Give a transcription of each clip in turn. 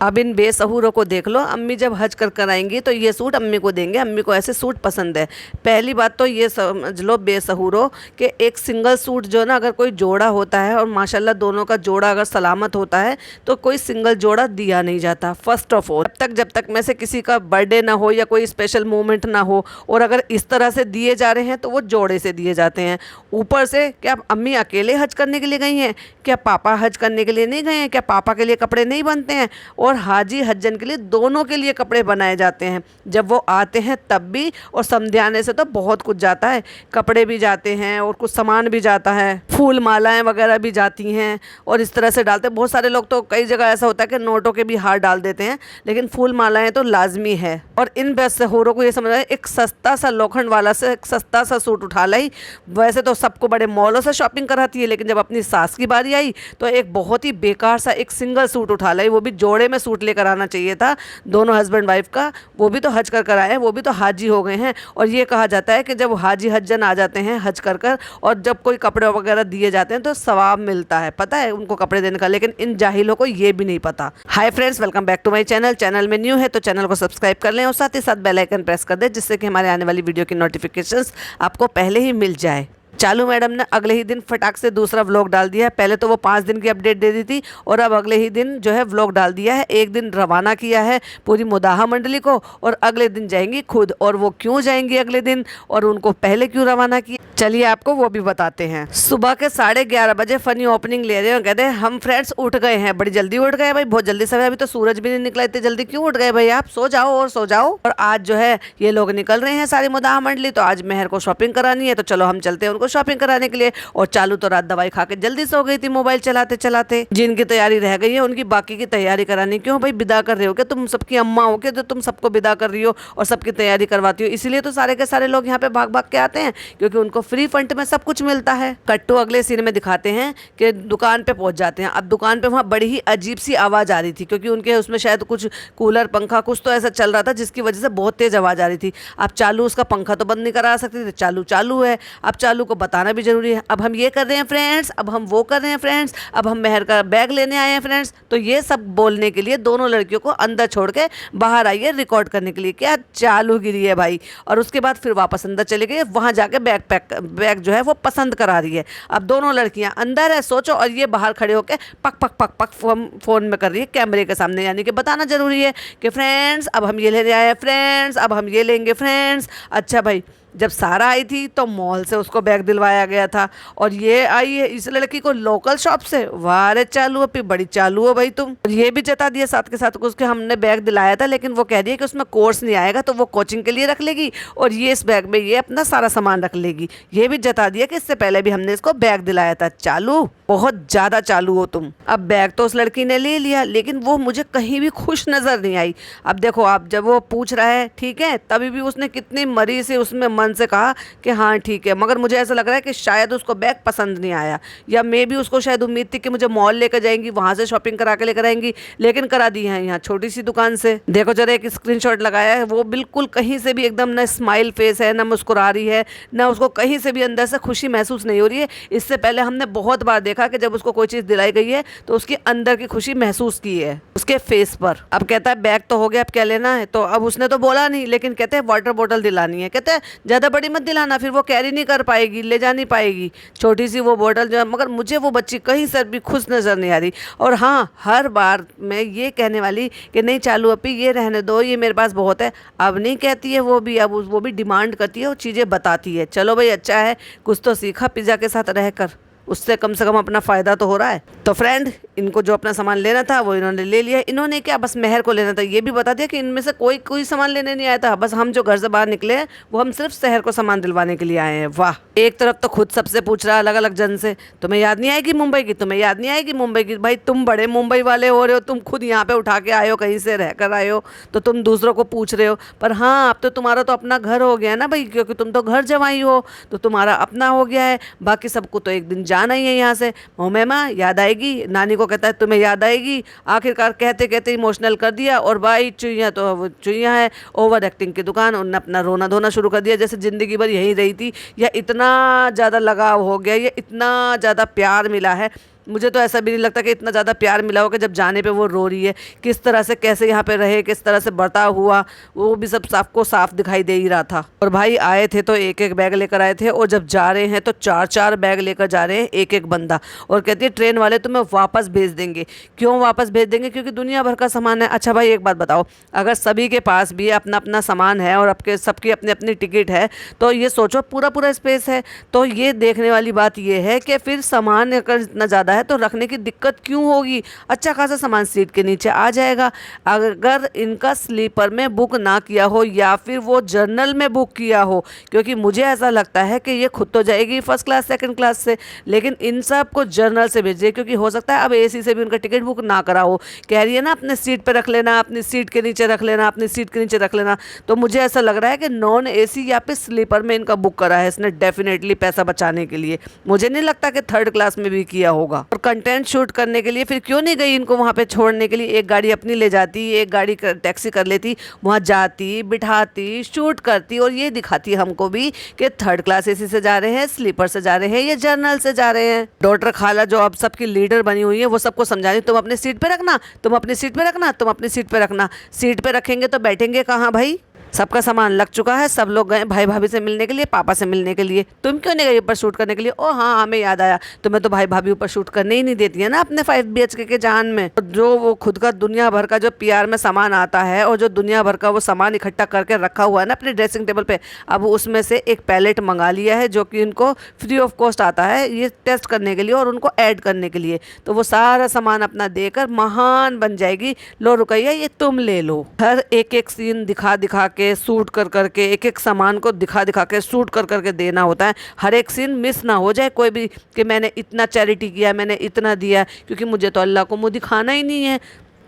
अब इन बेसहूरों को देख लो, अम्मी जब हज कर कर आएंगी तो ये सूट अम्मी को देंगे, अम्मी को ऐसे सूट पसंद है। पहली बात तो ये समझ लो बेसहूरों कि एक सिंगल सूट जो ना अगर कोई जोड़ा होता है और माशाल्लाह दोनों का जोड़ा अगर सलामत होता है तो कोई सिंगल जोड़ा दिया नहीं जाता। फर्स्ट ऑफ ऑल जब तक में से किसी का बर्थडे ना हो या कोई स्पेशल मोमेंट ना हो, और अगर इस तरह से दिए जा रहे हैं तो वो जोड़े से दिए जाते हैं। ऊपर से क्या अम्मी अकेले हज करने के लिए गई हैं? क्या पापा हज करने के लिए नहीं गए हैं? क्या पापा के लिए कपड़े नहीं बनते हैं? और हाजी हज्जन के लिए दोनों के लिए कपड़े बनाए जाते हैं। जब वो आते हैं तब भी, और समझाने से तो बहुत कुछ जाता है, कपड़े भी जाते हैं और कुछ सामान भी जाता है, फूल मालाएं वगैरह भी जाती हैं और इस तरह से डालते हैं। बहुत सारे लोग तो कई जगह ऐसा होता है कि नोटों के भी हार डाल देते हैं, लेकिन फूल मालाएं तो लाजमी है। और इन बेसहूरों को ये समझ आए, एक सस्ता सा लोखंड वाला से एक सस्ता सा सूट उठा लाई। वैसे तो सबको बड़े मॉलों से शॉपिंग कराती है, लेकिन जब अपनी सास की बारी आई तो एक बहुत ही बेकार सा एक सिंगल सूट उठा लाई। वो भी जोड़े में सूट लेकर आना चाहिए था दोनों हस्बैंड वाइफ का। वो भी तो हज कर कर आए हैं, वो भी तो हाजी हो गए हैं। और ये कहा जाता है कि जब हाजी हज्जन आ जाते हैं हज कर कर और जब कोई कपड़े वगैरह दिए जाते हैं तो सवाब मिलता है, पता है उनको कपड़े देने का। लेकिन इन जाहिलों को ये भी नहीं पता। Hi friends, welcome back to my channel. Channel में न्यू है तो चैनल को सब्सक्राइब कर लें और साथ ही साथ बेल आइकन प्रेस कर दें, जिससे कि हमारे आने वाली वीडियो की नोटिफिकेशंस आपको पहले ही मिल जाए। चालू मैडम ने अगले ही दिन फटाक से दूसरा व्लॉग डाल दिया है। पहले तो वो 5 दिन की अपडेट दे दी थी और अब अगले ही दिन जो है व्लॉग डाल दिया है। एक दिन रवाना किया है पूरी मुदाहा मंडली को और अगले दिन जाएंगी खुद। और वो क्यों जाएंगी अगले दिन और उनको पहले क्यों रवाना किया, चलिए आपको वो भी बताते हैं। सुबह के 11:30 बजे फनी ओपनिंग ले रहे हैं। कहते हैं हम फ्रेंड्स उठ गए हैं, बड़ी जल्दी उठ गए भाई, बहुत जल्दी समय, अभी तो सूरज भी नहीं निकला, इतनी जल्दी क्यों उठ गए भाई आप, सो जाओ और सो जाओ। और आज जो है ये लोग निकल रहे हैं सारी मुदाहा मंडली, तो आज मेहर को शॉपिंग करानी है, तो चलो हम चलते हैं उनको शॉपिंग कराने के लिए। और चालू तो रात दवाई खा के जल्दी सो गई थी मोबाइल चलाते चलाते। जिनकी तैयारी रह गई है उनकी बाकी की तैयारी करानी। क्यों भाई, विदा कर रहे हो क्या, तुम सबकी अम्मा हो क्या जो तुम सबको विदा कर रही हो और सबकी तैयारी करवाती हो? इसीलिए तो सारे के सारे लोग यहाँ पे भाग भाग के आते हैं, क्योंकि उनको फ्री फंड में सब कुछ मिलता है। कट्टू अगले सीन में दिखाते हैं कि दुकान पे पहुंच जाते हैं। अब दुकान पे वहाँ बड़ी ही अजीब सी आवाज आ रही थी, क्योंकि उनके उसमें शायद कुछ कूलर पंखा कुछ तो ऐसा चल रहा था जिसकी वजह से बहुत तेज आवाज आ रही थी। अब चालू उसका पंखा तो बंद नहीं करा सकती थी, चालू चालू है। अब चालू को बताना भी जरूरी है, अब हम ये कर रहे हैं फ्रेंड्स, अब हम वो कर रहे हैं फ्रेंड्स, अब हम मेहर का बैग लेने आए हैं फ्रेंड्स। तो ये सब बोलने के लिए दोनों लड़कियों को अंदर छोड़ के बाहर आई है रिकॉर्ड करने के लिए। क्या चालू गिरी है भाई। और उसके बाद फिर वापस अंदर चले गए, वहां जाके बैग जो है वो पसंद करा रही है। अब दोनों लड़कियां अंदर है सोचो, और ये बाहर खड़े होकर पक पक पक पक फोन में कर रही है कैमरे के सामने। यानी कि बताना जरूरी है कि फ्रेंड्स अब हम ये लेने आए हैं, फ्रेंड्स अब हम ये लेंगे फ्रेंड्स। अच्छा भाई, जब सारा आई थी तो मॉल से उसको बैग दिलवाया गया था, और ये आई है इस लड़की को लोकल शॉप से। वाह रे चालू, अपनी बड़ी चालू हो भाई तुम। ये भी जता दिया साथ के साथ उसके हमने बैग दिलाया था, लेकिन वो कह रही है कि उसमें कोर्स नहीं आएगा तो वो कोचिंग के लिए रख लेगी, और ये इस बैग में ये अपना सारा सामान रख लेगी। ये भी जता दिया कि इससे पहले भी हमने इसको बैग दिलाया था। चालू, बहुत ज्यादा चालू हो तुम। अब बैग तो उस लड़की ने ले लिया, लेकिन वो मुझे कहीं भी खुश नजर नहीं आई। अब देखो, आप जब वो पूछ रहा है ठीक है, तभी भी उसने कितनी मरी से उसमें मन से कहा कि हाँ ठीक है, मगर मुझे ऐसा लग रहा है कि शायद उसको बैग पसंद नहीं आया, या मे भी उसको शायद उम्मीद थी कि मुझे मॉल लेकर जाएंगी, वहां से शॉपिंग करा के लेकर आएंगी, लेकिन करा दी है यहाँ छोटी सी दुकान से। देखो जरा, एक स्क्रीनशॉट लगाया है, वो बिल्कुल कहीं से भी एकदम न स्माइल फेस है, न मुस्कुरा रही है, न उसको कहीं से भी अंदर से खुशी महसूस नहीं हो रही है। इससे पहले हमने बहुत बार देखा कि जब उसको कोई चीज दिलाई गई है तो उसकी अंदर की खुशी महसूस की है उसके फेस पर। अब कहता है बैग तो हो गया, अब क्या लेना है, तो अब उसने तो बोला नहीं, लेकिन कहते हैं वाटर बोतल दिलानी है। कहते हैं ज्यादा बड़ी मत दिलाना, फिर वो कैरी नहीं कर पाएगी, ले जा नहीं पाएगी, छोटी सी वो बोतल जो है। मगर मुझे वो बच्ची कहीं से भी खुश नजर नहीं आ रही। और हाँ, हर बार मैं ये कहने वाली कि नहीं चालू अपी ये रहने दो, ये मेरे पास बहुत है, अब नहीं कहती है वो भी। अब वो भी डिमांड करती है, वो चीज़ें बताती है। चलो भाई, अच्छा है कुछ तो सीखा पिज़्ज़ा के साथ रहकर, उससे कम से कम अपना फ़ायदा तो हो रहा है। तो फ्रेंड, इनको जो अपना सामान लेना था वो इन्होंने ले लिया। इन्होंने क्या, बस मेहर को लेना था। ये भी बता दिया कि इनमें से कोई सामान लेने नहीं आया था, बस हम जो घर से बाहर निकले हैं वो हम सिर्फ शहर को सामान दिलवाने के लिए आए हैं। वाह, एक तरफ तो खुद सबसे पूछ रहा है अलग अलग जन से, तुम्हें याद नहीं आएगी मुंबई की, तुम्हें याद नहीं आएगी मुंबई की। भाई तुम बड़े मुंबई वाले हो रहे हो, तुम खुद यहाँ पे उठा के आए हो, कहीं से रह कर आए हो, तो तुम दूसरों को पूछ रहे हो। पर हाँ, अब तो तुम्हारा तो अपना घर हो गया ना भाई, क्योंकि तुम तो घर जमाई हो, तो तुम्हारा अपना हो गया है। बाकी सबको तो एक दिन जाना ही है यहाँ से। मोमेमा याद आएगी, नानी को कहता है तुम्हें याद आएगी। आखिरकार कहते कहते इमोशनल कर दिया। और भाई चुईया तो वो चुईया है, ओवर एक्टिंग की दुकान। उन्होंने अपना रोना धोना शुरू कर दिया, जैसे जिंदगी भर यहीं रही थी, या इतना ज़्यादा लगाव हो गया, या इतना ज़्यादा प्यार मिला है। मुझे तो ऐसा भी नहीं लगता कि इतना ज़्यादा प्यार मिला हो कि जब जाने पे वो रो रही है। किस तरह से कैसे यहाँ पे रहे, किस तरह से बर्ताव हुआ, वो भी सब सबको साफ दिखाई दे ही रहा था। और भाई आए थे तो एक एक बैग लेकर आए थे, और जब जा रहे हैं तो 4-4 बैग लेकर जा रहे हैं एक एक बंदा। और कहती है ट्रेन वाले तुम्हें वापस भेज देंगे। क्यों वापस भेज देंगे? क्योंकि दुनिया भर का सामान है। अच्छा भाई एक बात बताओ, अगर सभी के पास भी अपना अपना सामान है और आपके सबकी अपनी अपनी टिकट है, तो ये सोचो पूरा पूरा स्पेस है। तो ये देखने वाली बात ये है कि फिर सामान अगर इतना ज़्यादा है तो रखने की दिक्कत क्यों होगी? अच्छा खासा सामान सीट के नीचे आ जाएगा। अगर इनका स्लीपर में बुक ना किया हो या फिर वो जर्नल में बुक किया हो, क्योंकि मुझे ऐसा लगता है कि ये खुद तो जाएगी फर्स्ट क्लास सेकंड क्लास से, लेकिन इन सब को जर्नल से भेजिए, क्योंकि हो सकता है अब एसी से भी उनका टिकट बुक ना करा हो। कह रही है ना अपने सीट पे रख लेना, अपनी सीट के नीचे रख लेना, अपनी सीट के नीचे रख लेना। तो मुझे ऐसा लग रहा है कि नॉन एसी या फिर स्लीपर में इनका बुक करा है इसने, डेफिनेटली पैसा बचाने के लिए। मुझे नहीं लगता कि थर्ड क्लास में भी किया होगा। और कंटेंट शूट करने के लिए फिर क्यों नहीं गई इनको वहाँ पे छोड़ने के लिए? एक गाड़ी अपनी ले जाती, एक गाड़ी टैक्सी कर लेती, वहाँ जाती, बिठाती, शूट करती और ये दिखाती हमको भी कि थर्ड क्लास एसी से जा रहे हैं, स्लीपर से जा रहे हैं या जर्नल से जा रहे हैं। डॉक्टर खाला जो अब सबकी लीडर बनी हुई है, वो सबको समझा रही, तुम अपनी सीट पे रखना, तुम अपनी सीट पे रखना, तुम अपनी सीट पे रखना। सीट पे रखेंगे तो बैठेंगे कहाँ भाई? सबका सामान लग चुका है, सब लोग गए भाई भाभी से मिलने के लिए, पापा से मिलने के लिए। तुम क्यों नहीं गई ऊपर शूट करने के लिए? ओ हाँ, हमें याद आया, तुम्हें तो भाई भाभी ऊपर शूट करने ही नहीं देती है ना अपने 5 BHK के जहान में। जो वो खुद का दुनिया भर का जो PR में सामान आता है और जो दुनिया भर का वो सामान इकट्ठा करके रखा हुआ है ना अपने ड्रेसिंग टेबल पे, अब उसमें से एक पैलेट मंगा लिया है जो कि उनको फ्री ऑफ कॉस्ट आता है ये टेस्ट करने के लिए और उनको ऐड करने के लिए। तो वो सारा सामान अपना देकर महान बन जाएगी। लो रुकैया, ये तुम ले लो। हर एक एक सीन दिखा दिखा के शूट कर करके, एक एक सामान को दिखा दिखा के शूट कर करके देना होता है। हर एक सीन मिस ना हो जाए कोई भी, कि मैंने इतना चैरिटी किया, मैंने इतना दिया, क्योंकि मुझे तो अल्लाह को मुँह दिखाना ही नहीं है।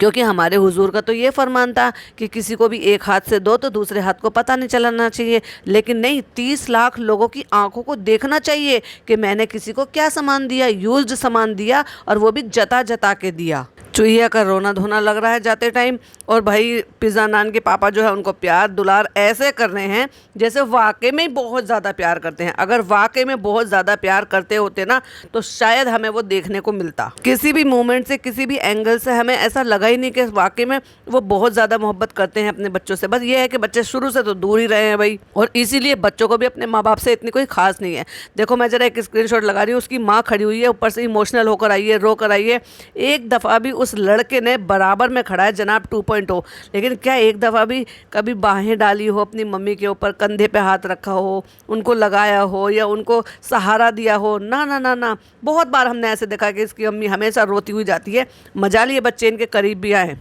क्योंकि हमारे हुजूर का तो ये फरमान था कि किसी को भी एक हाथ से दो तो दूसरे हाथ को पता नहीं चलाना चाहिए। लेकिन नहीं, 30 लाख लोगों की आंखों को देखना चाहिए कि मैंने किसी को क्या सामान दिया, यूज्ड सामान दिया, और वो भी जता जता के दिया। चूहिया का रोना धोना लग रहा है जाते टाइम। और भाई पिज़्ज़ा नान के पापा जो है उनको प्यार दुलार ऐसे कर रहे हैं जैसे वाकई में ही बहुत ज़्यादा प्यार करते हैं। अगर वाकई में बहुत ज़्यादा प्यार करते होते ना तो शायद हमें वो देखने को मिलता। किसी भी मोमेंट से, किसी भी एंगल से हमें ऐसा लगा ही नहीं कि वाकई में वो बहुत ज़्यादा मोहब्बत करते हैं अपने बच्चों से। बस ये है कि बच्चे शुरू से तो दूर ही रहे हैं भाई, और इसीलिए बच्चों को भी अपने माँ बाप से इतनी कोई खास नहीं है। देखो मैं ज़रा एक स्क्रीनशॉट लगा रही हूँ, उसकी माँ खड़ी हुई है, ऊपर से इमोशनल होकर आई है, रो कर आई है। एक दफ़ा भी उस लड़के ने बराबर में खड़ा है जनाब 2.0, लेकिन क्या एक दफ़ा भी कभी बाहें डाली हो अपनी मम्मी के ऊपर, कंधे पे हाथ रखा हो, उनको लगाया हो या उनको सहारा दिया हो? ना ना ना ना। बहुत बार हमने ऐसे देखा कि इसकी अम्मी हमेशा रोती हुई जाती है। मजा लिए बच्चे इनके करीब भी आए।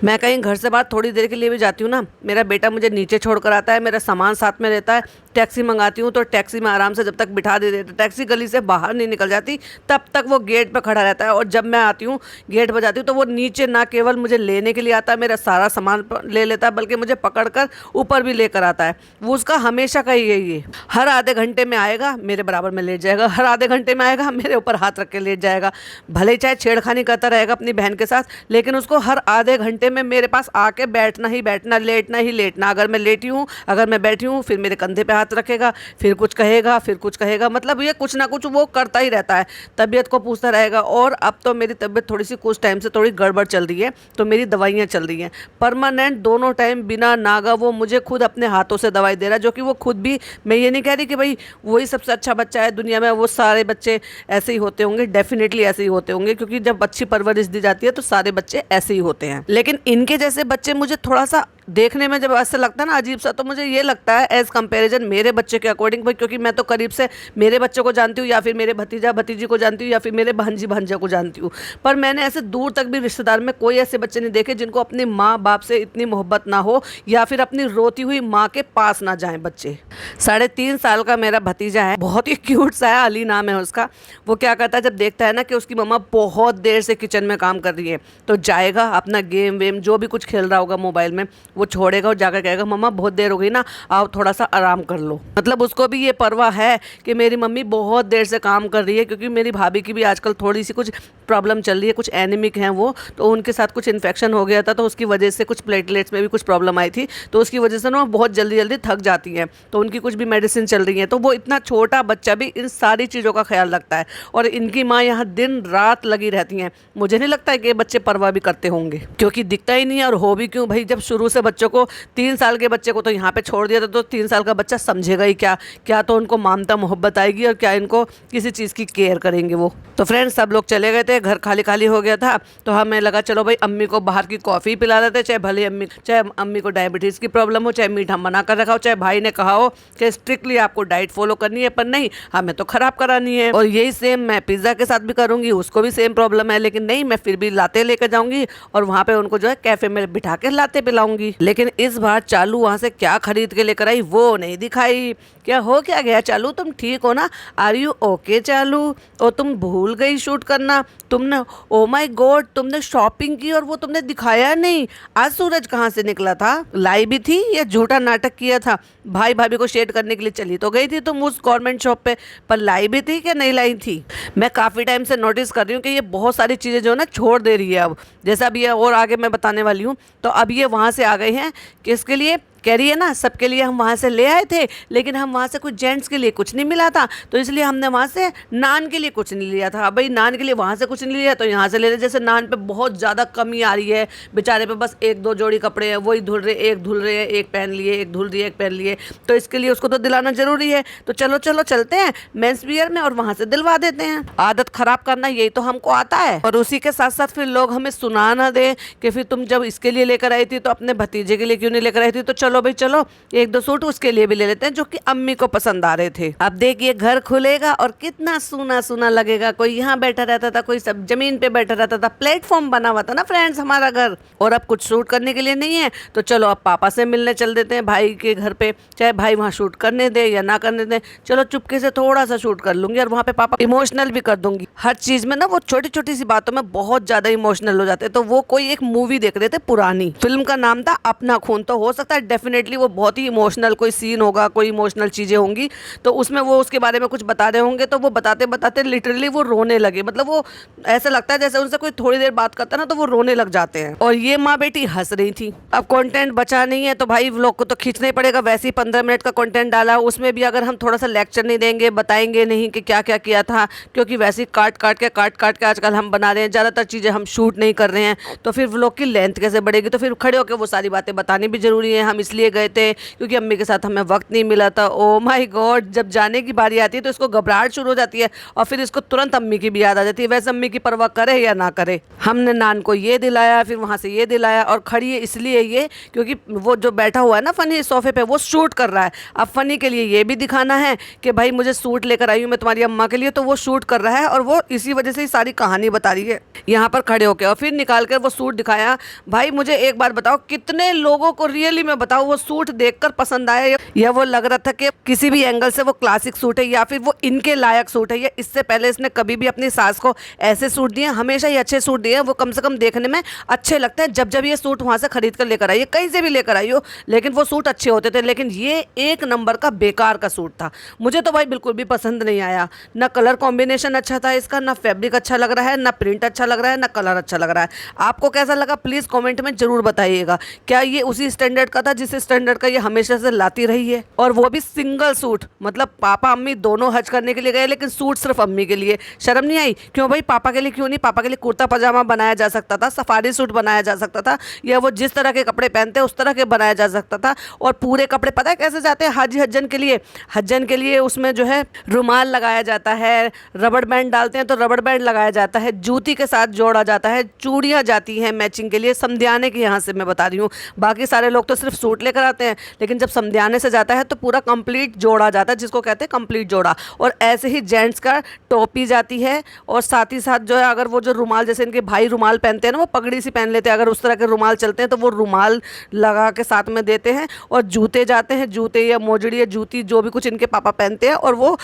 मैं कहीं घर से बाहर थोड़ी देर के लिए भी जाती हूँ ना, मेरा बेटा मुझे नीचे छोड़ कर आता है, मेरा सामान साथ में रहता है। टैक्सी मंगाती हूँ तो टैक्सी में आराम से जब तक बिठा दे देते, टैक्सी गली से बाहर नहीं निकल जाती तब तक वो गेट पे खड़ा रहता है। और जब मैं आती हूँ, गेट बजाती हूँ, तो वो नीचे ना केवल मुझे लेने के लिए आता है, मेरा सारा सामान ले लेता है, बल्कि मुझे पकड़ कर ऊपर भी लेकर आता है। वो उसका हमेशा का यही है, हर आधे घंटे में आएगा मेरे बराबर में लेट जाएगा, हर आधे घंटे में आएगा मेरे ऊपर हाथ रख के लेट जाएगा। भले ही चाहे छेड़खानी करता रहेगा अपनी बहन के साथ, लेकिन उसको हर आधे घंटे में मेरे पास आके बैठना ही बैठना, लेटना ही लेटना। अगर मैं लेटी हूँ, अगर मैं बैठी हूँ, फिर मेरे कंधे पे हाथ रखेगा, फिर कुछ कहेगा, फिर कुछ कहेगा। मतलब ये कुछ ना कुछ वो करता ही रहता है, तबीयत को पूछता रहेगा। और अब तो मेरी तबीयत थोड़ी सी कुछ टाइम से थोड़ी गड़बड़ चल रही है, तो मेरी दवाइयाँ चल रही हैं परमानेंट, दोनों टाइम बिना नागा वो मुझे खुद अपने हाथों से दवाई दे रहा है। जो कि वो खुद भी, मैं ये नहीं कह रही कि भाई वही सबसे अच्छा बच्चा है दुनिया में, वो सारे बच्चे ऐसे ही होते होंगे, डेफिनेटली ऐसे ही होते होंगे, क्योंकि जब अच्छी परवरिश दी जाती है तो सारे बच्चे ऐसे ही होते हैं। लेकिन इनके जैसे बच्चे मुझे थोड़ा सा देखने में जब ऐसा लगता है ना अजीब सा, तो मुझे ये लगता है एज कंपैरिजन मेरे बच्चे के अकॉर्डिंग भाई, क्योंकि मैं तो करीब से मेरे बच्चे को जानती हूँ, या फिर मेरे भतीजा भतीजी को जानती हूँ, या फिर मेरे भांजी भांजा को जानती हूँ। पर मैंने ऐसे दूर तक भी रिश्तेदार में कोई ऐसे बच्चे नहीं देखे जिनको अपनी माँ बाप से इतनी मोहब्बत ना हो, या फिर अपनी रोती हुई माँ के पास ना जाएं बच्चे। 3.5 साल का मेरा भतीजा है, बहुत ही क्यूट सा है, अली नाम है उसका। वो क्या करता है, जब देखता है ना कि उसकी मम्मा बहुत देर से किचन में काम कर रही है, तो जाएगा अपना गेम वेम जो भी कुछ खेल रहा होगा मोबाइल में, वो छोड़ेगा और जाकर कहेगा मम्मा बहुत देर हो गई ना, आओ थोड़ा सा आराम कर लो। मतलब उसको भी ये परवाह है कि मेरी मम्मी बहुत देर से काम कर रही है, क्योंकि मेरी भाभी की भी आजकल थोड़ी सी कुछ प्रॉब्लम चल रही है, कुछ एनीमिक हैं वो, तो उनके साथ कुछ इन्फेक्शन हो गया था, तो उसकी वजह से कुछ प्लेटलेट्स में भी कुछ प्रॉब्लम आई थी, तो उसकी वजह से ना वो बहुत जल्दी जल्दी थक जाती हैं, तो उनकी कुछ भी मेडिसिन चल रही है। तो वो इतना छोटा बच्चा भी इन सारी चीज़ों का ख्याल रखता है, और इनकी माँ यहाँ दिन रात लगी रहती हैं। मुझे नहीं लगता है कि ये बच्चे परवाह भी करते होंगे, क्योंकि दिखता ही नहीं है। और हो भी क्यों भाई, जब शुरू से बच्चों को 3 साल के बच्चे को तो यहाँ पे छोड़ दिया था, तो 3 साल का बच्चा समझेगा ही क्या, क्या तो उनको ममता मोहब्बत आएगी और क्या इनको किसी चीज़ की केयर करेंगे वो। तो फ्रेंड्स सब लोग चले गए थे, घर खाली खाली हो गया था, तो हमें लगा चलो भाई अम्मी को बाहर की कॉफ़ी पिला देते, चाहे अम्मी को डायबिटीज़ की प्रॉब्लम हो, चाहे मीठा मना कर रखा हो, चाहे भाई ने कहा हो कि स्ट्रिक्टली आपको डाइट फॉलो करनी है, पर नहीं हमें तो ख़राब करानी है। और यही सेम मैं पिज़्ज़ा के साथ भी करूँगी, उसको भी सेम प्रॉब्लम है, लेकिन नहीं मैं फिर भी लाते लेकर जाऊँगी और वहाँ पे उनको जो है कैफ़े में बिठा के लाते पिलाऊंगी। लेकिन इस बार चालू वहाँ से क्या खरीद के लेकर आई वो नहीं दिखाई। क्या हो क्या गया चालू, तुम ठीक हो ना? आर यू ओके चालू? और तुम भूल गई शूट करना तुमने? ओ माय गॉड, तुमने शॉपिंग की और वो तुमने दिखाया नहीं। आज सूरज कहाँ से निकला था? लाई भी थी या झूठा नाटक किया था? भाई भाभी को शेड करने के लिए चली तो गई थी तुम उस गवर्नमेंट शॉप पे, पर लाई भी थी क्या नहीं लाई थी? मैं काफ़ी टाइम से नोटिस कर रही हूँ कि ये बहुत सारी चीज़ें जो है ना छोड़ दे रही है अब, जैसा अब ये और आगे मैं बताने वाली हूँ। तो अब ये वहाँ से आ गए हैं, किसके लिए कह रही है ना, सबके लिए हम वहाँ से ले आए थे, लेकिन हम वहाँ से कुछ जेंट्स के लिए कुछ नहीं मिला था, तो इसलिए हमने वहाँ से नान के लिए कुछ नहीं लिया था। अब भाई नान के लिए वहाँ से कुछ नहीं लिया तो यहाँ से ले ले। जैसे नान पे बहुत ज़्यादा कमी आ रही है, बेचारे पे बस 1-2 जोड़ी कपड़े हैं, वही धुल रहे, एक धुल रहे हैं, एक पहन लिए, एक धुल रही है, एक पहन लिए, तो इसके लिए उसको तो दिलाना ज़रूरी है। तो चलो चलो चलते हैं मेंस वियर में और वहाँ से दिलवा देते हैं। आदत ख़राब करना यही तो हमको आता है। और उसी के साथ साथ फिर लोग हमें सुना ना दें कि फिर तुम जब इसके लिए लेकर आई थी तो अपने भतीजे के लिए क्यों नहीं लेकर आई थी। तो चलो भाई चलो 1-2 सूट उसके लिए भी ले लेते हैं जो कि अम्मी को पसंद आ रहे थे। अब देखिए घर खुलेगा और कितना सूना सूना लगेगा। कोई यहाँ बैठा रहता था, कोई सब जमीन पे बैठा रहता था, प्लेटफॉर्म बना हुआ था ना फ्रेंड्स हमारा घर। और अब कुछ शूट करने के लिए नहीं है तो चलो अब पापा से मिलने चल देते हैं भाई के घर पे, चाहे भाई वहाँ शूट करने दे या ना करने दे, चलो चुपके से थोड़ा सा शूट कर लूंगी और वहाँ पे पापा इमोशनल भी कर दूंगी। हर चीज में ना वो छोटी छोटी सी बातों में बहुत ज्यादा इमोशनल हो जाते हैं। तो वो कोई एक मूवी देख रहे थे पुरानी, फिल्म का नाम था अपना खून, तो हो सकता है डेफिनेटली वो बहुत ही इमोशनल कोई सीन होगा, कोई इमोशनल चीजें होंगी, तो उसमें वो उसके बारे में कुछ बता रहे होंगे, तो वो बताते बताते लिटरली वो रोने लगे। मतलब वो ऐसा लगता है जैसे उनसे कोई थोड़ी देर बात करता है ना तो वो रोने लग जाते हैं। और ये माँ बेटी हंस रही थी। अब कंटेंट बचा नहीं है तो भाई व्लॉग को तो खींचना ही पड़ेगा। वैसे ही 15 मिनट का कंटेंट डाला, उसमें भी अगर हम थोड़ा सा लेक्चर नहीं देंगे, बताएंगे नहीं कि क्या क्या किया था, क्योंकि वैसे ही काट काट के आजकल हम बना रहे हैं, ज़्यादातर चीज़ें हम शूट नहीं कर रहे हैं, तो फिर व्लॉग की लेंथ कैसे बढ़ेगी। तो फिर खड़े होकर वो सारी बातें बतानी भी जरूरी है। हम इसलिए गए थे क्योंकि अम्मी के साथ हमें वक्त नहीं मिला था। ओ माय गॉड, जब जाने की बारी आती है तो इसको घबराहट शुरू हो जाती है और फिर इसको तुरंत अम्मी की भी याद आ जाती है। वैसे अम्मी की परवाह करे या ना करे, हमने नान को ये दिलाया, फिर वहाँ से ये दिलाया, और खड़ी है इसलिए ये क्योंकि वो जो बैठा हुआ है ना फनी सोफे पे वो शूट कर रहा है। अब फनी के लिए ये भी दिखाना है कि भाई मुझे सूट लेकर आई हूँ मैं तुम्हारी अम्मा के लिए, तो वो शूट कर रहा है और वो इसी वजह से ही सारी कहानी बता रही है यहाँ पर खड़े होकर। और फिर निकाल कर वो सूट दिखाया। भाई मुझे एक बात बताओ, कितने लोगों को रियली में बताओ वो सूट देखकर पसंद आया या वो लग रहा था कि किसी भी एंगल से वो क्लासिक सूट है या फिर वो इनके लायक सूट है, या इससे पहले इसने कभी भी अपनी सास को ऐसे सूट दिए? हमेशा ही अच्छे सूट दिए, वो कम से कम देखने में अच्छे लगते हैं। जब ये सूट वहाँ से खरीद कर लेकर आई, कहीं से भी लेकर आई हो, लेकिन वो सूट अच्छे होते थे। लेकिन ये एक नंबर का बेकार का सूट था। मुझे तो भाई बिल्कुल भी पसंद नहीं आया। ना कलर कॉम्बिनेशन अच्छा था इसका, ना फैब्रिक अच्छा लग रहा है, ना प्रिंट अच्छा लग रहा है, ना कलर अच्छा लग रहा है। आपको कैसा लगा प्लीज़ कॉमेंट में जरूर बताइएगा। क्या ये उसी स्टैंडर्ड का था जिस स्टैंडर्ड का ये हमेशा से लाती रही है? और वो भी सिंगल सूट, मतलब पापा अम्मी दोनों हज करने के लिए गए लेकिन सूट सिर्फ अम्मी के लिए। शर्म नहीं आई? क्यों भाई पापा के लिए क्यों नहीं? पापा के लिए कुर्ता पजामा बनाया जा सकता था, सफारी सूट बनाया जा सकता था, या वो जिस तरह के कपड़े पहनते हैं उस तरह के बनाया जा सकता था। और पूरे कपड़े पता है कैसे जाते हैं हाजी हज्जन के लिए? हज्जन के लिए उसमें जो है रुमाल लगाया जाता है, रबड़ बैंड डालते हैं तो रबड़ बैंड लगाया जाता है, जूती के साथ जोड़ा जाता है, चूड़ियाँ जाती हैं मैचिंग के लिए, समधियाने के यहाँ से मैं बता रही हूँ। बाकी सारे लोग तो सिर्फ सूट सूट लेकर आते हैं, लेकिन जब समधियाने से जाता है तो पूरा कंप्लीट जोड़ा जाता है, जिसको कहते हैं कंप्लीट जोड़ा। और ऐसे ही जेंट्स का टोपी जाती है, और साथ ही साथ जो है अगर वो जो रुमाल, जैसे इनके भाई रुमाल पहनते हैं ना, वो पगड़ी सी पहन लेते हैं, अगर उस तरह के रुमाल चलते हैं तो वो रुमाल लगा के साथ में देते हैं। और जूते जाते हैं, जूते या मोजड़ी या जूती जो भी कुछ इनके पापा पहनते हैं, और वो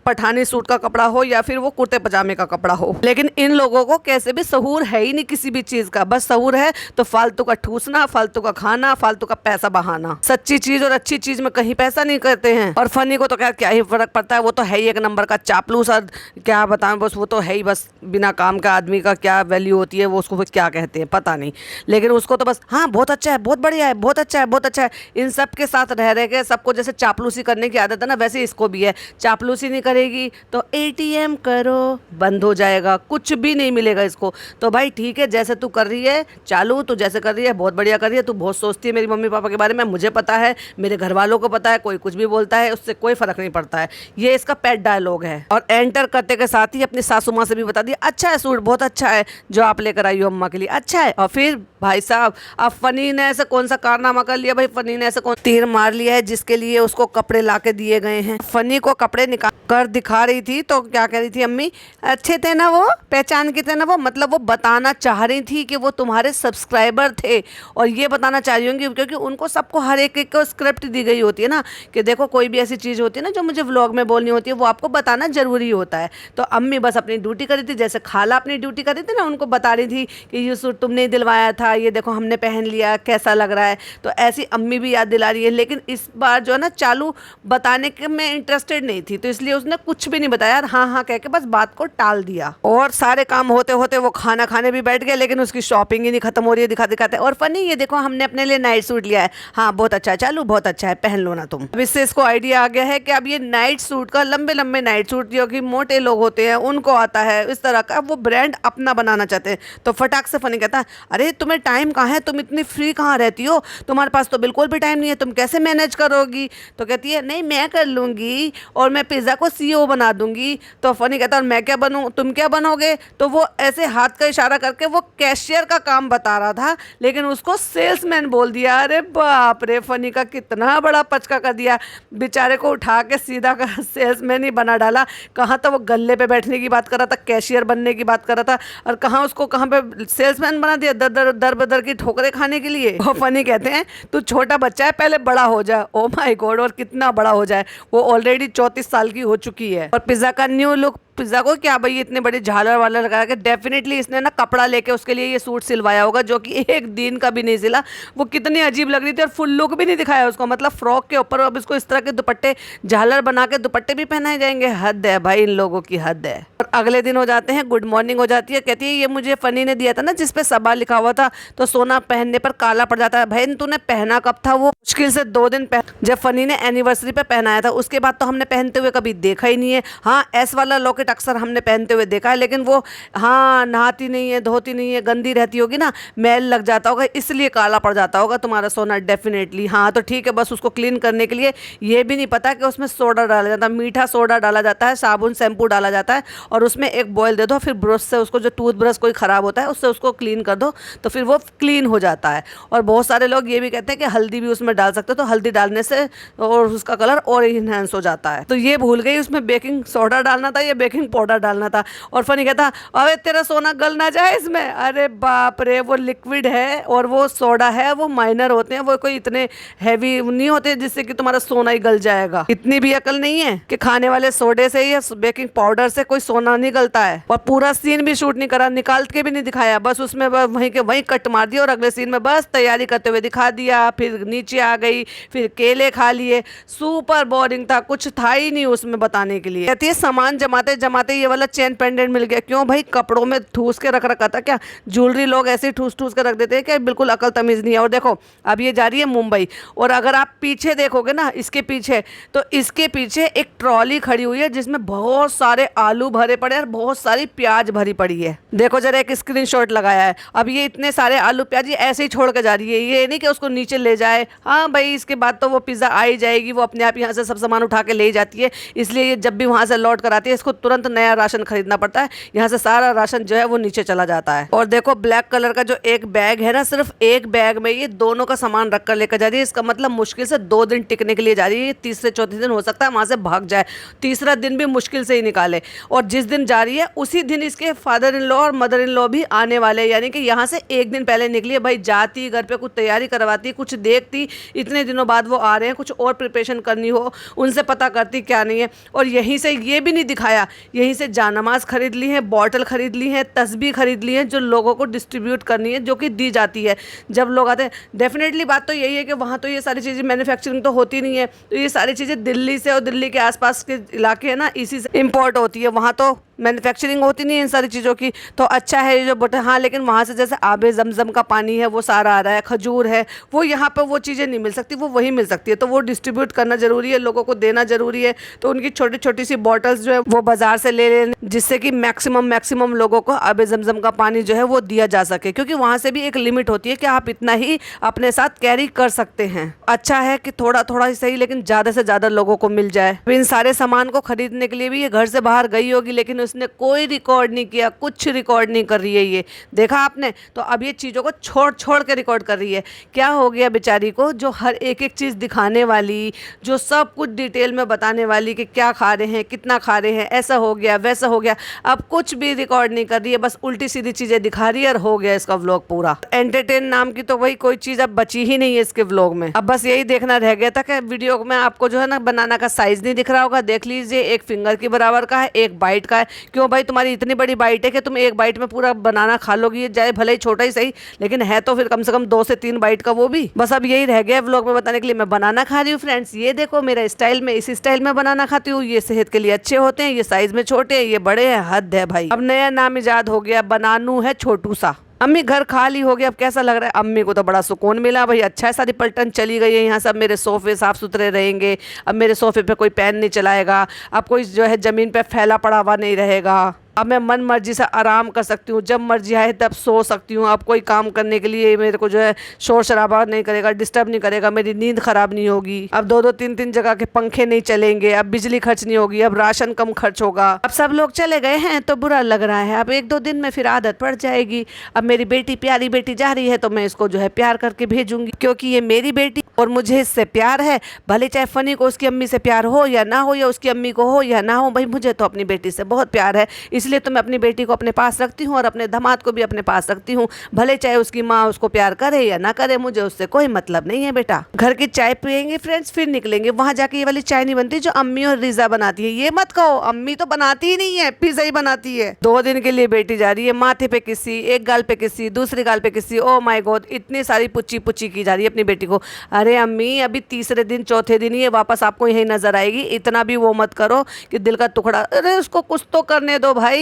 पठानी सूट का कपड़ा हो या फिर वो कुर्ते पजामे का कपड़ा हो। लेकिन इन लोगों को कैसे भी सहूर है ही नहीं किसी भी चीज़ का, बस सहूर है तो फालतू का ठूसना, फालतू का खाना, फालतू का पैसा बहाना। सच्ची चीज़ और अच्छी चीज़ में कहीं पैसा नहीं करते हैं। और फनी को तो क्या ही फर्क पड़ता है, वो तो है ही एक नंबर का चापलूस। और क्या बताएं, बस वो तो है ही, बस बिना काम का आदमी का क्या वैल्यू होती है, वो उसको फिर क्या कहते हैं पता नहीं। लेकिन उसको तो बस हाँ बहुत अच्छा है, बहुत बढ़िया है, बहुत अच्छा है, बहुत अच्छा है, इन सब के साथ रह के सबको जैसे चापलूसी करने की आदत है ना, वैसे इसको भी है। चापलूसी नहीं करेगी तो ATM करो, बंद हो जाएगा, कुछ भी नहीं मिलेगा इसको। तो भाई ठीक है, जैसे तू कर रही है चालू, तू जैसे कर रही है बहुत बढ़िया कर रही है, तू बहुत सोचती है मेरी मम्मी पापा के बारे में, मुझे पता है, मेरे घर वालों को पता है, कोई कुछ भी बोलता है उससे कोई फर्क नहीं पड़ता है। ये इसका पेट डायलॉग है। और एंटर करते के साथ ही अपनी सासू माँ से भी बता दिया, अच्छा है सूट, बहुत अच्छा है जो आप लेकर आई हो अम्मा के लिए, अच्छा है। और फिर भाई साहब, अब फनी ने ऐसे कौन सा कारनामा कर लिया भाई, फनी ने ऐसे कौन तीर मार लिया है जिसके लिए उसको कपड़े ला के दिए गए हैं। फनी को कपड़े निकाल कर दिखा रही थी तो क्या कह रही थी, अम्मी अच्छे थे ना, वो पहचान के थे ना वो, मतलब वो बताना चाह रही थी कि वो तुम्हारे सब्सक्राइबर थे। और ये बताना चाह रही होंगी क्योंकि उनको सबको हर एक को स्क्रिप्ट दी गई होती है ना, कि देखो कोई भी ऐसी चीज़ होती है ना जो मुझे व्लॉग में बोलनी होती है, वो आपको बताना जरूरी होता है। तो अम्मी बस अपनी ड्यूटी कर रही थी, जैसे खाला अपनी ड्यूटी कर रही थी ना, उनको बता रही थी कि ये सूट तुमने दिलवाया था, ये देखो हमने पहन लिया, कैसा लग रहा है। तो ऐसी अम्मी भी याद दिला रही है। लेकिन इस बार जो है ना चालू बताने के में इंटरेस्टेड नहीं थी, तो इसलिए उसने कुछ भी नहीं बताया, हाँ हाँ कह के बस बात को टाल दिया। और सारे काम होते होते वो खाना खाने भी बैठ गया, लेकिन उसकी शॉपिंग ही नहीं खत्म हो रही है दिखाते। और फनी ये देखो हमने अपने लिए नाइट सूट लिया है, हाँ बहुत अच्छा है, चालू बहुत अच्छा है, पहन लो ना तुम। अब इससे इसको आइडिया आ गया है कि अब ये नाइट सूट का, लंबे लंबे नाइट सूट जो कि मोटे लोग होते हैं उनको आता है, इस तरह का वो ब्रांड अपना बनाना चाहते हैं। तो फटाक से फनी कहता है, अरे तुम्हें टाइम कहाँ है, तुम इतनी फ्री कहाँ रहती हो, तुम्हारे पास तो बिल्कुल भी टाइम नहीं है, तुम कैसे मैनेज करोगी। तो कहती है नहीं मैं कर लूँगी, और मैं पिज़्ज़ा को CEO बना दूंगी। तो फनी कहता है और मैं क्या बनूँ, तुम क्या बनोगे। तो वो ऐसे हाथ का इशारा करके वो कैशियर का काम बता रहा था, लेकिन उसको सेल्समैन बोल दिया। अरे बाप रे, फनी का कितना बड़ा पचका कर दिया, बेचारे को उठा के सीधा कर सेल्समैन ही बना डाला। कहाँ तो वो गल्ले पे बैठने की बात कर रहा था, कैशियर बनने की बात कर रहा था, और कहाँ उसको कहाँ पे सेल्समैन बना दिया, दर बदर की ठोकरें खाने के लिए। वो फनी कहते हैं तू छोटा बच्चा है, पहले बड़ा हो जाए। ओ माय गॉड, और कितना बड़ा हो जाए, वो ऑलरेडी 34 साल की हो चुकी है। और पिज़्ज़ा का न्यू लुक, पिज़्ज़ा को क्या भाई इतने बड़े झालर वालर लगा के, डेफिनेटली इसने ना कपड़ा लेके उसके लिए ये सूट सिलवाया होगा, जो कि एक दिन का भी नहीं सिला। वो कितनी अजीब लग रही थी, और फुल लुक भी नहीं दिखाया उसको, मतलब फ्रॉक के ऊपर अब इसको इस तरह के दुपट्टे, झालर बना के दुपट्टे भी पहनाए जाएंगे। हद है भाई, इन लोगों की हद है। और अगले दिन हो जाते हैं, गुड मॉर्निंग हो जाती है, कहती है ये मुझे फनी ने दिया था ना जिसपे सबा लिखा हुआ था, तो सोना पहनने पर काला पड़ जाता है। भाई तूने पहना कब था, वो मुश्किल से 2 दिन जब फनी ने एनिवर्सरी पे पहनाया था, उसके बाद तो हमने पहनते हुए कभी देखा ही नहीं है। हाँ S वाला लॉकेट अक्सर हमने पहनते हुए देखा है, लेकिन वो हाँ नहाती नहीं है, धोती नहीं है, गंदी रहती होगी ना, मैल लग जाता होगा, इसलिए काला पड़ जाता होगा तुम्हारा सोना डेफिनेटली। हाँ तो ठीक है, बस उसको क्लीन करने के लिए ये भी नहीं पता कि उसमें सोडा डाला जाता है, मीठा सोडा डाला जाता है, साबुन शैम्पू डाला जाता है, और उसमें एक बॉयल दे दो, फिर ब्रश से उसको, जो टूथ ब्रश कोई ख़राब होता है उससे उसको क्लीन कर दो, तो फिर वो क्लीन हो जाता है। और बहुत सारे लोग ये भी कहते हैं कि हल्दी भी उसमें डाल सकते हो, तो हल्दी डालने से और उसका कलर और इन्हेंस हो जाता है। तो ये भूल गई उसमें बेकिंग सोडा डालना था या बेकिंग पाउडर डालना था। और फनी कहता अबे तेरा सोना गल ना जाए इसमें। अरे बाप रे, वो लिक्विड है और वो सोडा है, वो माइनर होते हैं, वो कोई इतने हैवी नहीं होते जिससे कि तुम्हारा सोना ही गल जाएगा। इतनी भी अकल नहीं है कि खाने वाले सोडे से या बेकिंग पाउडर से कोई सोना नहीं गलता है। और पूरा सीन भी शूट नहीं करा, निकाल के भी नहीं दिखाया, बस उसमें वहीं के वहीं कट मार दिया और अगले सीन में बस तैयारी करते हुए दिखा दिया। फिर नीचे आ गई, फिर केले खा लिए, सुपर बोरिंग था, कुछ था ही नहीं उसमें बताने के लिए। कहती है सामान जमाते जमाते ये वाला चेन पेंडेंट मिल गया। क्यों भाई, कपड़ों में ठूस के रख रखा था क्या? ज्वेलरी लोग ऐसे ठूस ठूस के रख देते हैं क्या? बिल्कुल अकल तमीज नहीं है। और देखो अब ये जा रही है मुंबई, और अगर आप पीछे देखोगे ना इसके पीछे, तो इसके पीछे एक ट्रॉली खड़ी हुई है जिसमें बहुत सारे आलू भरे पड़े और बहुत सारी प्याज भरी पड़ी है। देखो जरा, एक स्क्रीनशॉट लगाया है। अब ये इतने सारे आलू प्याज ये ऐसे ही छोड़ के जा रही है, ये नहीं कि उसको नीचे ले जाए। हाँ भाई, इसके बाद तो वो पिज़्ज़ा आ ही जाएगी, वो अपने आप यहाँ से सब सामान उठा के ले जाती है, इसलिए ये जब भी वहाँ से लौट कर आती है इसको तुरंत तुरंत नया राशन खरीदना पड़ता है, यहाँ से सारा राशन जो है वो नीचे चला जाता है। और देखो ब्लैक कलर का जो एक बैग है ना, सिर्फ एक बैग में ये दोनों का सामान रख कर लेकर जा रही है। इसका मतलब मुश्किल से 2 दिन टिकने के लिए जा रही है। तीसरे चौथे दिन हो सकता है वहां से भाग जाए, तीसरा दिन भी मुश्किल से ही निकाले। और जिस दिन जा रही है उसी दिन इसके फादर इन लॉ और मदर इन लॉ भी आने वाले, यानी कि यहाँ से एक दिन पहले निकली है। भाई जाती, घर पे कुछ तैयारी करवाती, कुछ देखती, इतने दिनों बाद वो आ रहे हैं, कुछ और प्रिपरेशन करनी हो, उनसे पता करती क्या नहीं है। और यहीं से ये भी नहीं दिखाया, यहीं से जानमाज खरीद ली है, बॉटल खरीद ली है, तस्बीह खरीद ली है, जो लोगों को डिस्ट्रीब्यूट करनी है, जो कि दी जाती है जब लोग आते हैं। डेफिनेटली बात तो यही है कि वहाँ तो ये सारी चीज़ें मैन्युफैक्चरिंग तो होती नहीं है, तो ये सारी चीज़ें दिल्ली से और दिल्ली के आसपास के इलाके हैं ना, इसी से इम्पोर्ट होती है। वहाँ तो मैन्युफैक्चरिंग होती नहीं है इन सारी चीज़ों की। तो अच्छा है ये जो बट हाँ, लेकिन वहाँ से जैसे आबे जमजम का पानी है वो सारा आ रहा है, खजूर है, वो यहाँ पे वो चीज़ें नहीं मिल सकती, वो वही मिल सकती है। तो वो डिस्ट्रीब्यूट करना ज़रूरी है, लोगों को देना ज़रूरी है। तो उनकी छोटी छोटी सी बॉटल्स जो है वो बाज़ार से ले लें, जिससे कि मैक्सिमम लोगों को आबे जमजम का पानी जो है वो दिया जा सके, क्योंकि वहाँ से भी एक लिमिट होती है कि आप इतना ही अपने साथ कैरी कर सकते हैं। अच्छा है कि थोड़ा थोड़ा ही सही, लेकिन ज़्यादा से ज़्यादा लोगों को मिल जाए। इन सारे सामान को खरीदने के लिए भी ये घर से बाहर गई होगी, लेकिन उसने कोई रिकॉर्ड नहीं किया, कुछ रिकॉर्ड नहीं कर रही है। ये देखा आपने, तो अब ये चीज़ों को छोड़ के रिकॉर्ड कर रही है। क्या हो गया बेचारी को, जो हर एक चीज़ दिखाने वाली, जो सब कुछ डिटेल में बताने वाली कि क्या खा रहे हैं, कितना खा रहे हैं, ऐसा हो गया वैसा हो गया, अब कुछ भी रिकॉर्ड नहीं कर रही है, बस उल्टी सीधी चीज़ें दिखा रही है और हो गया इसका व्लॉग पूरा। एंटरटेन नाम की तो वही कोई चीज़ अब बची ही नहीं है इसके व्लॉग में। अब बस यही देखना रह गया था कि वीडियो में आपको जो है ना बनाना का साइज नहीं दिख रहा होगा, देख लीजिए, एक फिंगर के बराबर का है, एक बाइट का है। क्यों भाई, तुम्हारी इतनी बड़ी बाइट है कि तुम एक बाइट में पूरा बनाना खा लोगी, चाहे भले ही छोटा ही सही, लेकिन है तो फिर कम से कम 2 से 3 बाइट का वो भी। बस अब यही रह गया व्लॉग में बताने के लिए, मैं बनाना खा रही हूँ फ्रेंड्स, ये देखो मेरा स्टाइल में, इस स्टाइल में बनाना खाती हूँ, ये सेहत के लिए अच्छे होते हैं, ये साइज में छोटे हैं, ये बड़े हैं, हद है भाई। अब नया नाम इजाद हो गया, बनानू है छोटू सा। अम्मी घर खाली हो गया, अब कैसा लग रहा है? अम्मी को तो बड़ा सुकून मिला भाई, अच्छा है सारी पलटन चली गई है, यहाँ सब मेरे सोफे साफ सुथरे रहेंगे, अब मेरे सोफे पे कोई पैन नहीं चलाएगा, अब कोई जो है ज़मीन पे फैला पड़ा हुआ नहीं रहेगा, अब मैं मन मर्जी से आराम कर सकती हूँ, जब मर्जी आए तब सो सकती हूँ। अब कोई काम करने के लिए मेरे को जो है शोर शराबा नहीं करेगा, डिस्टर्ब नहीं करेगा, मेरी नींद खराब नहीं होगी। अब 2-2 3-3 जगह के पंखे नहीं चलेंगे, अब बिजली खर्च नहीं होगी, अब राशन कम खर्च होगा। अब सब लोग चले गए हैं तो बुरा लग रहा है, अब 1-2 दिन में फिर आदत पड़ जाएगी। अब मेरी बेटी, प्यारी बेटी जा रही है तो मैं इसको जो है प्यार करके भेजूंगी, क्योंकि ये मेरी बेटी और मुझे इससे प्यार है। भले चाहे फनी को उसकी अम्मी से प्यार हो या ना हो, या उसकी अम्मी को हो या ना हो, भाई मुझे तो अपनी बेटी से बहुत प्यार है, इसलिए तो मैं अपनी बेटी को अपने पास रखती हूँ और अपने दामाद को भी अपने पास रखती हूँ। भले चाहे उसकी माँ उसको प्यार करे या ना करे, मुझे उससे कोई मतलब नहीं है बेटा। घर की चाय पियेंगे फ्रेंड्स, फिर निकलेंगे। वहाँ जाके ये वाली चाय नहीं बनती जो अम्मी और रिजा बनाती है, ये मत कहो, अम्मी तो बनाती ही नहीं है, पिज़्ज़ा ही बनाती है। 2 दिन के लिए बेटी जा रही है, माथे पे किसी, एक गाल पे किसी, दूसरी गाल पे किसी, ओ माय गॉड, इतनी सारी पुच्ची पुच्ची की जा रही है अपनी बेटी को। अरे अम्मी अभी तीसरे दिन चौथे दिन ही वापस आपको यही नजर आएगी, इतना भी वो मत करो कि दिल का टुकड़ा, अरे उसको कुछ तो करने दो भाई।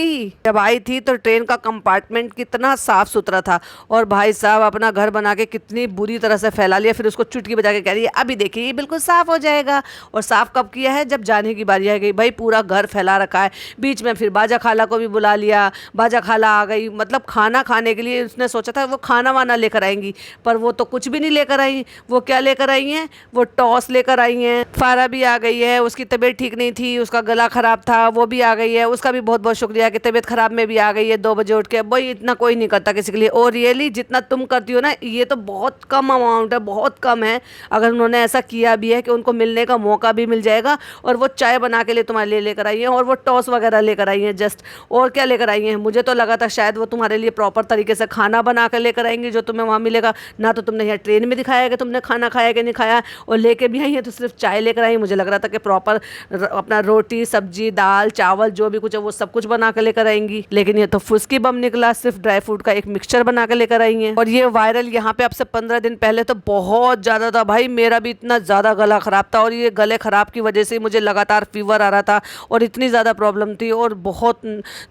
जब आई थी तो ट्रेन का कंपार्टमेंट कितना साफ सुथरा था, और भाई साहब अपना घर बना के कितनी बुरी तरह से फैला लिया, फिर उसको चुटकी बजा के कह रही है अभी देखिए ये बिल्कुल साफ हो जाएगा। और साफ कब किया है? जब जाने की बारी आ गई। भाई पूरा घर फैला रखा है, बीच में फिर बाजा खाला को भी बुला लिया, बाजा खाला आ गई, मतलब खाना खाने के लिए उसने सोचा था वो खाना वाना लेकर आएंगी, पर वो तो कुछ भी नहीं लेकर आई। वो क्या लेकर आई हैं? वो टॉस लेकर आई हैं। फारा भी आ गई है, उसकी तबीयत ठीक नहीं थी, उसका गला खराब था, वो भी आ गई है, उसका भी बहुत बहुत शुक्रिया कि तबीयत खराब में भी आ गई है 2 बजे उठ के। भाई इतना कोई नहीं करता किसी के लिए, और रियली जितना तुम करती हो ना, ये तो बहुत कम अमाउंट है, बहुत कम है। अगर उन्होंने ऐसा किया भी है कि उनको मिलने का मौका भी मिल जाएगा, और वो चाय बना के लिए तुम्हारे लिए लेकर आई है, और वो टॉस वगैरह लेकर आई है जस्ट, और क्या लेकर आई हैं? मुझे तो लगा था शायद वो तुम्हारे लिए प्रॉपर तरीके से खाना बना कर लेकर आएंगी जो तुम्हें वहाँ मिलेगा। ना तो तुमने यहाँ ट्रेन में दिखाया कि तुमने खाना खाया कि नहीं खाया, और लेके भी आई है तो सिर्फ चाय लेकर आई। मुझे लग रहा था कि प्रॉपर अपना रोटी सब्जी दाल चावल जो भी कुछ है वो सब कुछ बना कर लेकर आएंगी, लेकिन ये तो फुसकी बम निकला, सिर्फ ड्राई फ्रूट का एक मिक्सचर बना कर लेकर आई हैं। और ये वायरल यहाँ पे अब से 15 दिन पहले तो बहुत ज़्यादा था भाई, मेरा भी इतना ज़्यादा गला ख़राब था, और ये गले ख़राब की वजह से मुझे लगातार फीवर आ रहा था, और इतनी ज़्यादा प्रॉब्लम थी, और बहुत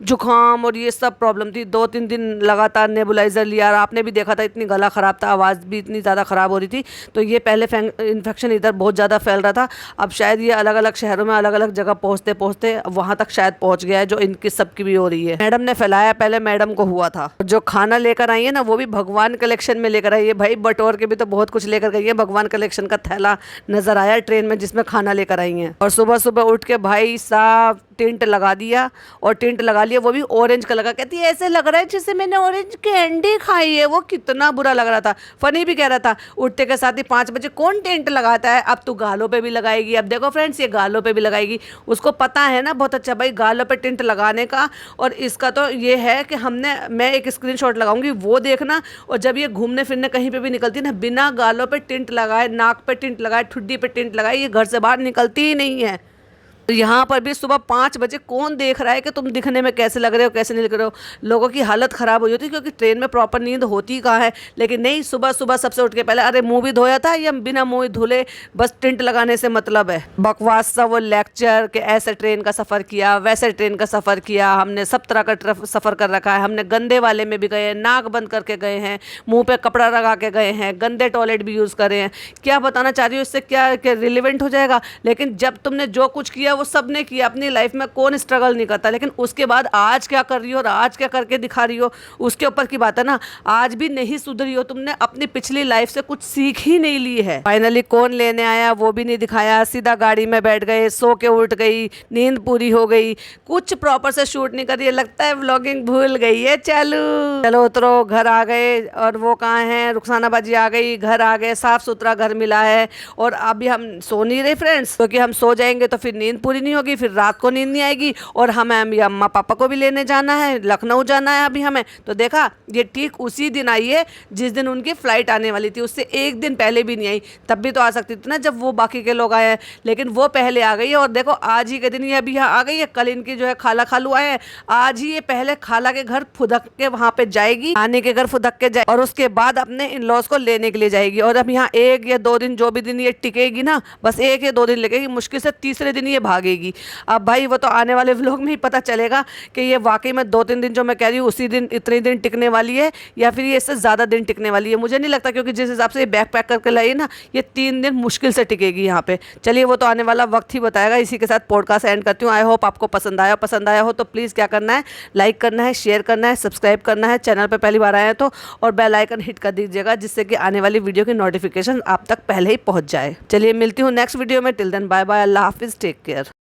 जुकाम और ये सब प्रॉब्लम थी। 2-3 दिन लगातार नेबुलाइज़र लिया, और आपने भी देखा था इतनी गला ख़राब था, आवाज़ भी इतनी ज़्यादा ख़राब हो रही थी। तो ये पहले इन्फेक्शन इधर बहुत ज़्यादा फैल रहा था, अब शायद ये अलग अलग शहरों में अलग अलग जगह पहुँचते पहुँचते वहाँ तक शायद पहुँच गया है, जो इनकी सबकी भी हो रही है। मैडम ने फैलाया, पहले मैडम को हुआ था। जो खाना लेकर आई है ना, वो भी भगवान कलेक्शन में लेकर आई है भाई, बटोर के भी तो बहुत कुछ लेकर गई है। भगवान कलेक्शन का थैला नजर आया ट्रेन में जिसमें खाना लेकर आई है। और सुबह सुबह उठ के भाई साहब टिंट लगा दिया, और टिंट लगा लिया वो भी ऑरेंज कलर का। कहती है ऐसे लग रहा है जैसे मैंने ऑरेंज कैंडी खाई है। वो कितना बुरा लग रहा था, फनी भी कह रहा था। उठते के साथ ही 5 बजे कौन टिंट लगाता है, अब तू गालों पे भी लगाएगी। अब देखो फ्रेंड्स, ये गालों पे भी लगाएगी। उसको पता है ना बहुत अच्छा भाई गालों पे टिंट लगाने का। और इसका तो ये है कि मैं एक स्क्रीनशॉट लगाऊंगी, वो देखना। और जब ये घूमने फिरने कहीं पे भी निकलती है ना, बिना गालों पे टिंट लगाए, नाक पे टिंट लगाए, ठुड्डी पे टिंट लगाए, ये घर से बाहर निकलती ही नहीं है। तो यहाँ पर भी सुबह 5 बजे कौन देख रहा है कि तुम दिखने में कैसे लग रहे हो, कैसे नहीं लग रहे हो। लोगों की हालत ख़राब हो जाती है, क्योंकि ट्रेन में प्रॉपर नींद होती कहाँ है। लेकिन नहीं, सुबह सुबह सबसे उठ के पहले अरे मुंह भी धोया था या बिना मुंह धुले बस टिंट लगाने से मतलब है। बकवास सा वो लेक्चर कि ऐसे ट्रेन का सफ़र किया, वैसे ट्रेन का सफ़र किया, हमने सब तरह का सफ़र कर रखा है। हमने गंदे वाले में भी गए हैं, नाक बंद करके गए हैं, मुँह पर कपड़ा लगा के गए हैं, गंदे टॉयलेट भी यूज़ करे हैं। क्या बताना चाह रही हो इससे, क्या रिलेवेंट हो जाएगा। लेकिन जब तुमने जो कुछ किया वो सब ने किया अपनी लाइफ में, कौन स्ट्रगल नहीं करता। लेकिन उसके बाद आज क्या कर रही हो और आज क्या करके दिखा रही हो, उसके ऊपर की बात है ना। आज भी नहीं सुधरी हो, तुमने अपनी पिछली लाइफ से कुछ सीख ही नहीं ली है। फाइनली कौन लेने आया वो भी नहीं दिखाया, सीधा गाड़ी में बैठ गए, सो के उठ गई, नींद पूरी हो गई, कुछ प्रॉपर से शूट नहीं कर रही है। लगता है व्लॉगिंग भूल गई है। चलो उतरो, घर आ गए। और वो कहाँ है, रुखसाना बाजी आ गई, घर आ गए, साफ सुथरा घर मिला है। और अभी हम सो नहीं रहे फ्रेंड्स, क्योंकि हम सो जाएंगे तो फिर नींद पूरी नहीं होगी, फिर रात को नींद नहीं आएगी। और हमें अम्मा पापा को भी लेने जाना है, लखनऊ जाना है अभी हमें। तो देखा, ये ठीक उसी दिन आई है जिस दिन उनकी फ्लाइट आने वाली थी, उससे एक दिन पहले भी नहीं आई। तब भी तो आ सकती थी ना जब वो बाकी के लोग आए हैं, लेकिन वो पहले आ गई है। और देखो आज ही के दिन ये अभी यहाँ आ गई है। कल इनकी जो है खाला खालू आए हैं, आज ही ये पहले खाला के घर फुदक के वहाँ पे जाएगी, आने के घर फुदक के जाए, और उसके बाद अपने इन लॉज को लेने के लिए जाएगी। और अब यहाँ 1 या 2 दिन, जो भी दिन ये टिकेगी ना, बस 1 या 2 दिन लगेगी, मुश्किल से तीसरे दिन ये भागेगी। अब भाई वो तो आने वाले व्लॉग में ही पता चलेगा कि ये वाकई में 2-3 दिन जो मैं कह रही हूँ उसी दिन, इतने दिन टिकने वाली है, या फिर ये इससे ज़्यादा दिन टिकने वाली है। मुझे नहीं लगता, क्योंकि जिस हिसाब से ये बैग पैक करके लाई ना, ये 3 दिन मुश्किल से टिकेगी यहाँ पे। चलिए वो तो आने वाला वक्त ही बताएगा। इसी के साथ पॉडकास्ट एंड करती हूँ। आई होप आपको पसंद आया हो तो प्लीज़ क्या करना है, लाइक करना है, शेयर करना है, सब्सक्राइब करना है, चैनल पर पहली बार आए हैं तो, और बेल आइकन हिट कर दीजिएगा, जिससे कि आने वाली वीडियो की नोटिफिकेशन आप तक पहले ही पहुँच जाए। चलिए मिलती हूँ नेक्स्ट वीडियो में। टिल देन बाय बाय, अल्लाह हाफिज़, टेक केयर।